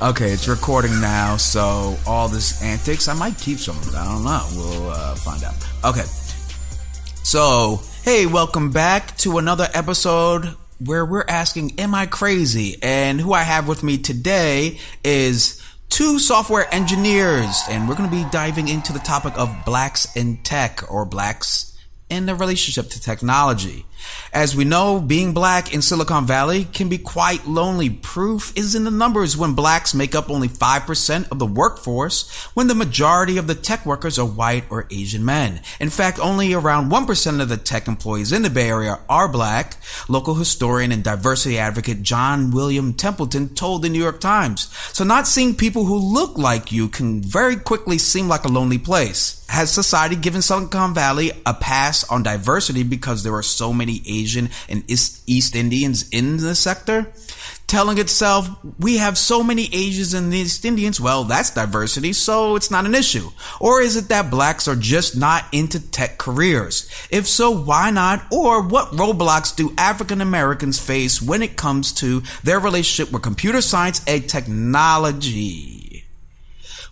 Okay, it's recording now, so all this antics, I might keep some of it. I don't know. We'll find out. Okay. So, hey, welcome back to another episode where we're asking, am I crazy? And who I have with me today is two software engineers, and we're going to be diving into the topic of blacks in tech, or blacks in the relationship to technology. As we know, being black in Silicon Valley can be quite lonely. Proof is in the numbers when blacks make up only 5% of the workforce, when the majority of the tech workers are white or Asian men. In fact, only around 1% of the tech employees in the Bay Area are black. Local historian and diversity advocate John William Templeton told the New York Times. So not seeing people who look like you can very quickly seem like a lonely place. Has society given Silicon Valley a pass on diversity because there are so many Asian and East Indians in the sector? Telling itself, we have so many Asians and East Indians, well, that's diversity, so it's not an issue. Or is it that blacks are just not into tech careers? If so, why not? Or what roadblocks do African Americans face when it comes to their relationship with computer science and technology?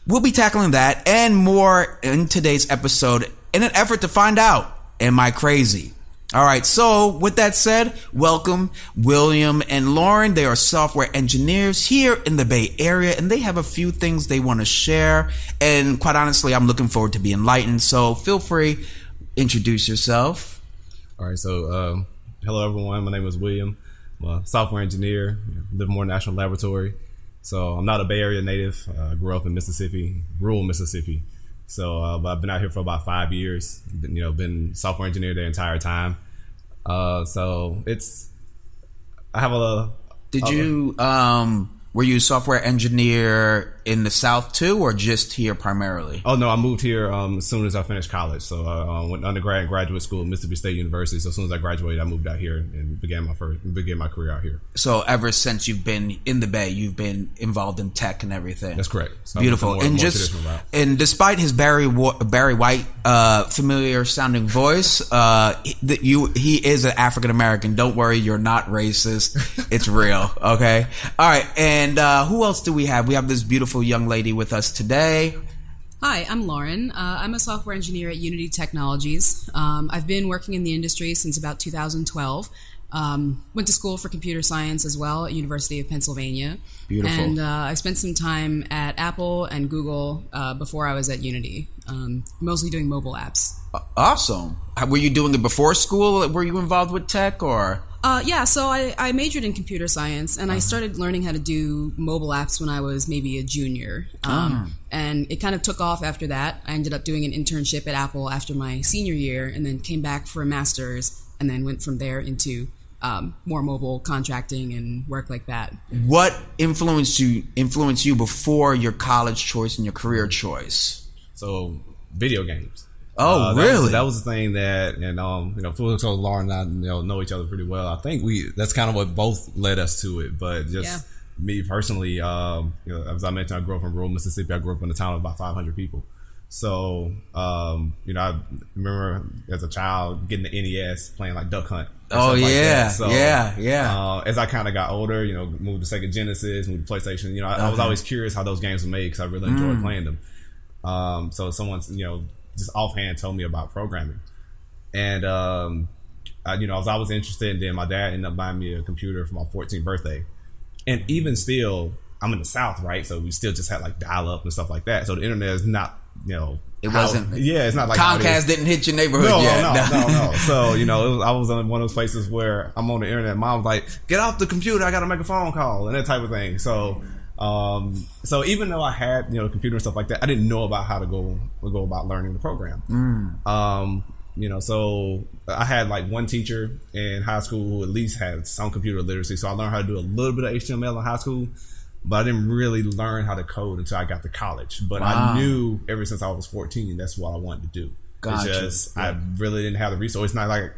We'll be tackling that and more in today's episode in an effort to find out, am I crazy? All right, so with that said, welcome William and Lauren. They are software engineers here in the Bay Area, and they have a few things they want to share. And quite honestly, I'm looking forward to be enlightened. So feel free, introduce yourself. All right, so hello everyone. My name is William. I'm a software engineer, Livermore National Laboratory. So I'm not a Bay Area native. I grew up in Mississippi, rural Mississippi. So but I've been out here for about 5 years. Been software engineer the entire time. So I have a. Were you a software engineer in the South too, or just here primarily? Oh no, I moved here as soon as I finished college. So I went undergrad and graduate school at Mississippi State University. So as soon as I graduated, I moved out here and began my career out here. So ever since you've been in the Bay, you've been involved in tech and everything. That's correct. So beautiful. And despite his Barry White familiar sounding voice, he is an African American. Don't worry, you're not racist. It's real. Okay. All right. And who else do we have? We have this beautiful young lady with us today. Hi, I'm Lauren. I'm a software engineer at Unity Technologies. I've been working in the industry since about 2012. Went to school for computer science as well at University of Pennsylvania. Beautiful. And I spent some time at Apple and Google before I was at Unity, mostly doing mobile apps. Awesome. Were you doing it before school? Were you involved with tech or? Yeah, so I majored in computer science, and I started learning how to do mobile apps when I was maybe a junior. And it kind of took off after that. I ended up doing an internship at Apple after my senior year, and then came back for a master's, and then went from there into more mobile contracting and work like that. What influenced you before your college choice and your career choice? So video games. Oh, really? That was the thing that, so Lauren and I, know each other pretty well. I think that's kind of what both led us to it. But just me personally, as I mentioned, I grew up in rural Mississippi. I grew up in a town of about 500 people. So, I remember as a child getting the NES, playing like Duck Hunt. Oh, yeah. Like so, yeah. As I kind of got older, moved to Sega Genesis, moved to PlayStation, I was always curious how those games were made because I really enjoyed playing them. So someone's, just offhand told me about programming, and I was always interested. And then my dad ended up buying me a computer for my 14th birthday, and even still, I'm in the South, right? So we still just had like dial up and stuff like that. So the internet is not, it wasn't. Yeah, it's not like Comcast didn't hit your neighborhood yet. No. So I was on one of those places where I'm on the internet. Mom was like, "Get off the computer! I got to make a phone call," and that type of thing. So. So even though I had, a computer and stuff like that, I didn't know about how to go about learning the program. So I had like one teacher in high school who at least had some computer literacy. So I learned how to do a little bit of HTML in high school, but I didn't really learn how to code until I got to college. But I knew ever since I was 14, that's what I wanted to do. Gotcha. It's just, I really didn't have the resource. It's not like,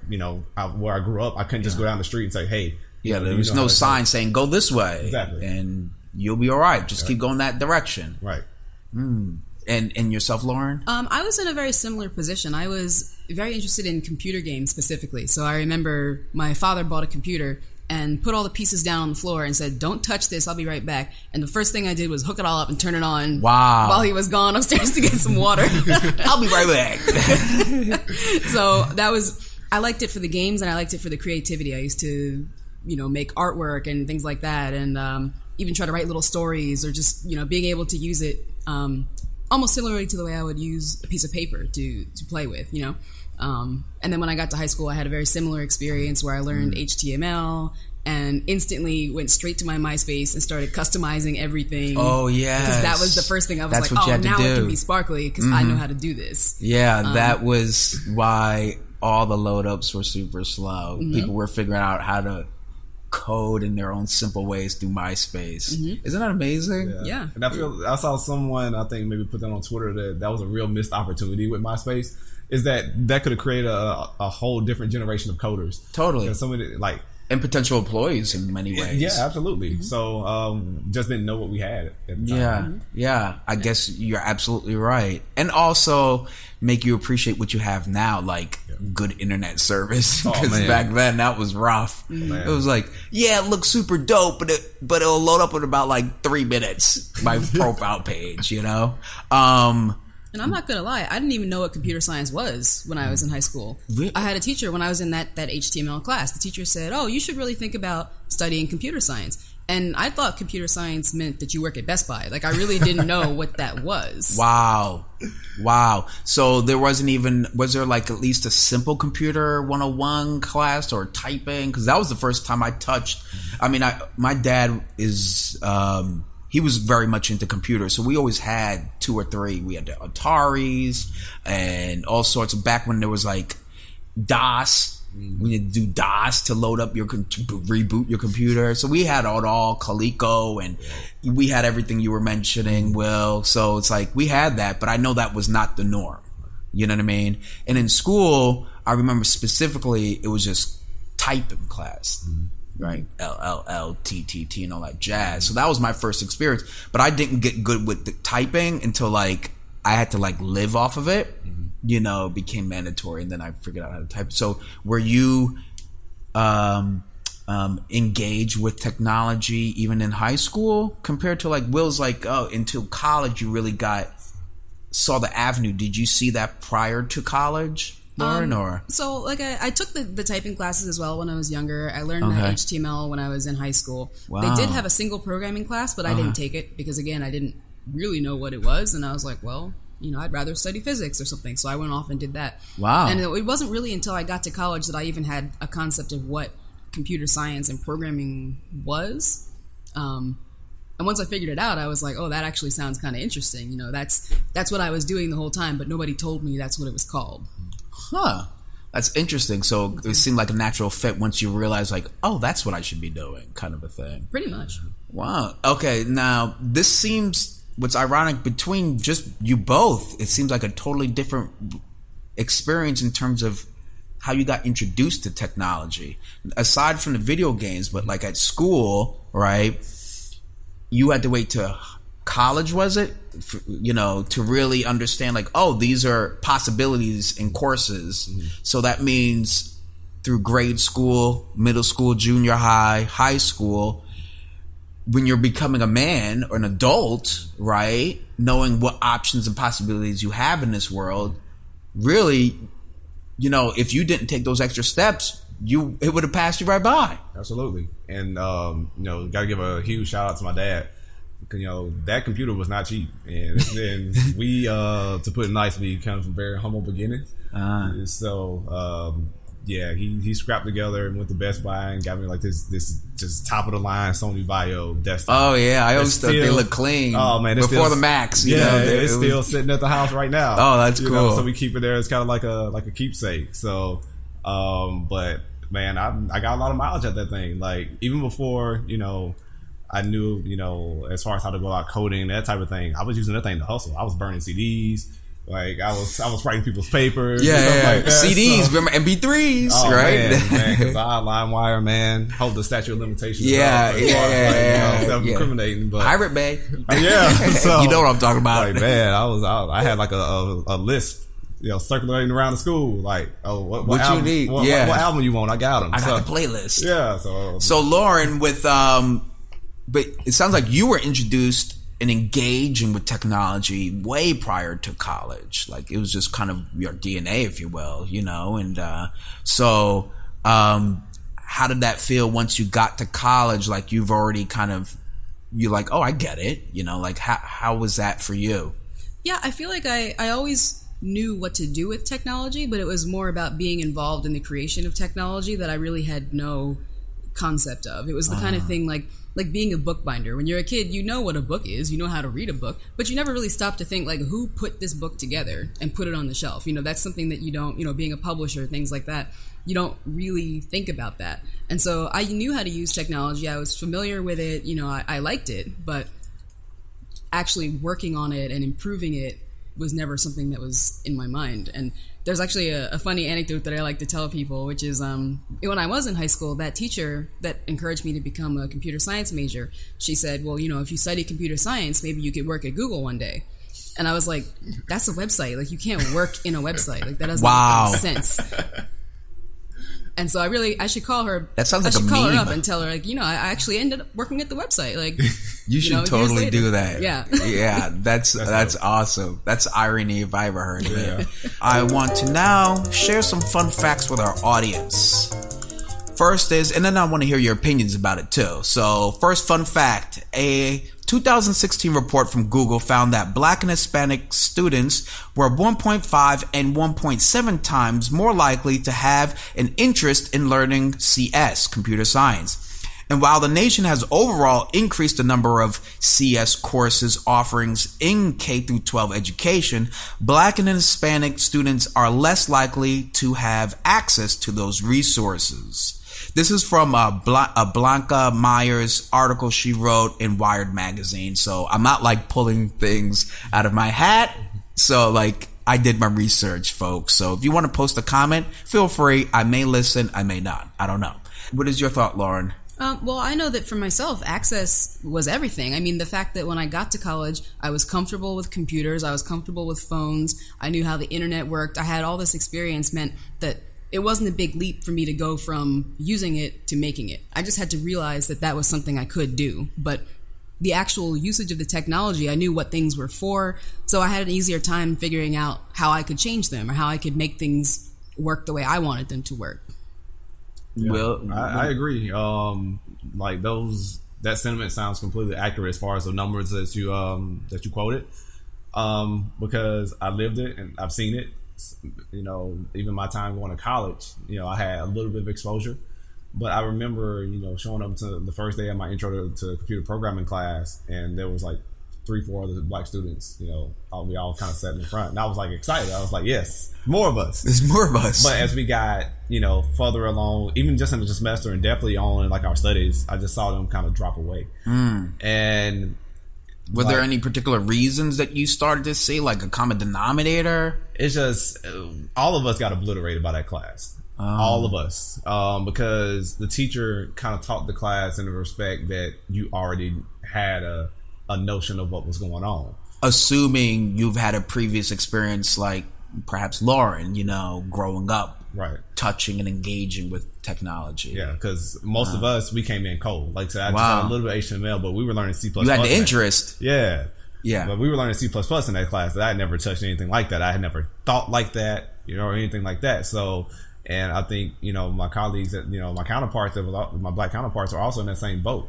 where I grew up, I couldn't just go down the street and say, hey. There was no sign saying go this way. Exactly. And you'll be all right. Just keep going that direction. Right. And yourself, Lauren? I was in a very similar position. I was very interested in computer games specifically. So I remember my father bought a computer and put all the pieces down on the floor and said, "Don't touch this. I'll be right back." And the first thing I did was hook it all up and turn it on. Wow. While he was gone upstairs to get some water. I'll be right back. So I liked it for the games and I liked it for the creativity. I used to, make artwork and things like that, and even try to write little stories, or just, being able to use it almost similarly to the way I would use a piece of paper to play with, And then when I got to high school, I had a very similar experience where I learned HTML and instantly went straight to my MySpace and started customizing everything. Oh, yeah. Because that was the first thing I was That's like, what you had to now do. it can be sparkly because I know how to do this. Yeah, that was why all the load ups were super slow. People were figuring out how to code in their own simple ways through MySpace. Isn't that amazing? Yeah. And I saw someone, I think maybe put that on Twitter, that was a real missed opportunity with MySpace, is that could have created a whole different generation of coders. Totally. And somebody And potential employees in many ways. Yeah, absolutely. So just didn't know what we had at the time. Yeah. I guess you're absolutely right. And also make you appreciate what you have now, like good internet service. Because back then that was rough. It was like, it looks super dope, but it'll load up in about like 3 minutes. My profile page, And I'm not going to lie, I didn't even know what computer science was when I was in high school. Really? I had a teacher when I was in that HTML class. The teacher said, "Oh, you should really think about studying computer science." And I thought computer science meant that you work at Best Buy. Like, I really didn't know what that was. Wow. So there was there like at least a simple computer 101 class or typing? Because that was the first time I touched. I mean, my dad is... he was very much into computers, so we always had 2 or 3. We had the Ataris and all sorts of, back when there was like DOS. We had to do DOS to load up reboot your computer. So we had all Coleco, and we had everything you were mentioning, Will. So it's like we had that, but I know that was not the norm. You know what I mean? And in school, I remember specifically it was just typing class. Right, LLL, and all that jazz. So that was my first experience. But I didn't get good with the typing until like I had to like live off of it. It became mandatory, and then I figured out how to type. So were you engaged with technology even in high school compared to like Will's? Like, until college you really saw the avenue. Did you see that prior to college? So like I took the typing classes as well when I was younger. I learned that HTML when I was in high school. Wow. They did have a single programming class, but I didn't take it because, again, I didn't really know what it was. And I was like, well, I'd rather study physics or something. So I went off and did that. Wow. And it wasn't really until I got to college that I even had a concept of what computer science and programming was. And once I figured it out, I was like, oh, that actually sounds kind of interesting. That's what I was doing the whole time, but nobody told me that's what it was called. Huh. That's interesting. So it seemed like a natural fit once you realize, like, oh, that's what I should be doing, kind of a thing. Pretty much. Wow. Okay, now, this seems, what's ironic between just you both, it seems like a totally different experience in terms of how you got introduced to technology. Aside from the video games, but like at school, right, you had to wait to college, was it? To really understand, like, oh, these are possibilities in courses. So that means through grade school, middle school, junior high, high school, when you're becoming a man or an adult, right, knowing what options and possibilities you have in this world, really, if you didn't take those extra steps, it would have passed you right by. Absolutely. And, got to give a huge shout out to my dad. That computer was not cheap, and we, to put it nicely, come from very humble beginnings. So, he scrapped together and went to Best Buy and got me like this just top of the line Sony Vaio desktop. Oh yeah, I always thought they look clean. Oh man, before the Macs. It's still sitting at the house right now. Oh, that's cool. So we keep it there. It's kind of like a keepsake. So, but man, I got a lot of mileage at that thing. Like even before I knew, as far as how to go out coding, that type of thing, I was using that thing to hustle. I was burning CDs. Like I was writing people's papers. Yeah, like that. CDs, remember MP3s, right? Man, because I LimeWire, man, hold the statute of limitations. Self-incriminating, but Pirate Bay. Yeah, so you know what I'm talking about. Like man, I had like a list circulating around the school. Like, oh, what you album, need? what album you want? I got them. I got the playlist. Yeah. So Lauren, with but it sounds like you were introduced and engaging with technology way prior to college. Like it was just kind of your DNA, if you will, And so, how did that feel once you got to college? Like you've already you're like, oh, I get it. Like how was that for you? Yeah, I feel like I always knew what to do with technology, but it was more about being involved in the creation of technology that I really had no concept of. It was the kind of thing like being a bookbinder. When you're a kid, you know what a book is, you know how to read a book, but you never really stop to think like who put this book together and put it on the shelf. That's something that you don't, being a publisher, things like that, you don't really think about that. And so I knew how to use technology. I was familiar with it. I liked it, but actually working on it and improving it was never something that was in my mind. And there's actually a funny anecdote that I like to tell people, which is when I was in high school, that teacher that encouraged me to become a computer science major, she said, well, if you study computer science, maybe you could work at Google one day. And I was like, that's a website. Like, you can't work in a website. Like, that doesn't make any sense. And so I should call her. That sounds like a meme. I should call her up and tell her, like, I actually ended up working at the website. Like, you should totally do that. Yeah. Yeah, that's awesome. That's irony if I ever heard of it. I want to now share some fun facts with our audience. First is, and then I want to hear your opinions about it too. So first fun fact, a 2016 report from Google found that Black and Hispanic students were 1.5 and 1.7 times more likely to have an interest in learning CS, computer science. And while the nation has overall increased the number of CS courses offerings in K through 12 education, Black and Hispanic students are less likely to have access to those resources. This is from Blanca Myers' article she wrote in Wired magazine. So I'm not like pulling things out of my hat. So like I did my research, folks. So if you want to post a comment, feel free. I may listen, I may not. I don't know. What is your thought, Lauren? Well, I know that for myself, access was everything. I mean, the fact that when I got to college, I was comfortable with computers, I was comfortable with phones, I knew how the internet worked, I had all this experience meant that it wasn't a big leap for me to go from using it to making it. I just had to realize that that was something I could do. But the actual usage of the technology, I knew what things were for, so I had an easier time figuring out how I could change them or how I could make things work the way I wanted them to work. Yeah, well, I agree. Like that sentiment sounds completely accurate as far as the numbers that you quoted. Because I lived it and I've seen it. Even my time going to college, I had a little bit of exposure, but I remember, showing up to the first day of my intro to computer programming class, and there was like 3-4 other Black students, we all kind of sat in the front, and I was like excited. I was like, yes, more of us. There's more of us. But as we got, further along, even just in the semester and definitely on like our studies, I just saw them kind of drop away. And were there any particular reasons that you started to see, like a common denominator? It's just all of us got obliterated by that class. All of us. Because the teacher kind of taught the class in the respect that you already had a notion of what was going on. Assuming you've had a previous experience like perhaps Lauren, growing up. Right. Touching and engaging with technology. Yeah, because most of us, we came in cold. Like I said, I just had a little bit of HTML, but we were learning C++. You had the interest. Yeah. Yeah. But we were learning C++ in that class. That I had never touched anything like that. I had never thought like that, or anything like that. So, and I think, my colleagues, my counterparts, my Black counterparts are also in that same boat.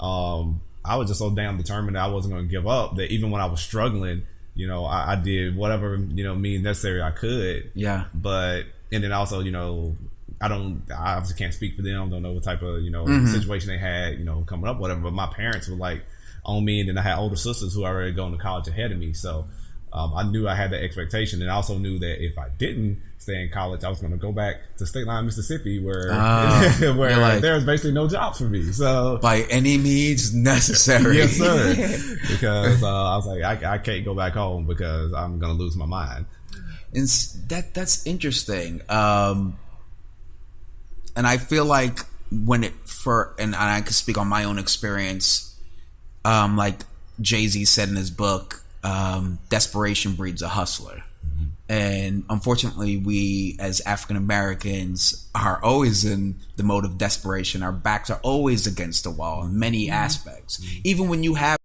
I was just so damn determined that I wasn't going to give up, that even when I was struggling, I did whatever, means necessary I could. Yeah. But, and then also, I obviously can't speak for them, don't know what type of, situation they had, coming up, whatever. But my parents were like on me, and then I had older sisters who were already going to college ahead of me. So I knew I had that expectation, and I also knew that if I didn't stay in college, I was going to go back to State Line, Mississippi, where there was basically no job for me. So by any means necessary. Yes, sir. Because I was like, I can't go back home because I'm going to lose my mind. And that's interesting. And I feel like and I can speak on my own experience, like Jay-Z said in his book, desperation breeds a hustler. And unfortunately, we as African Americans are always in the mode of desperation. Our backs are always against the wall in many aspects. Even when you have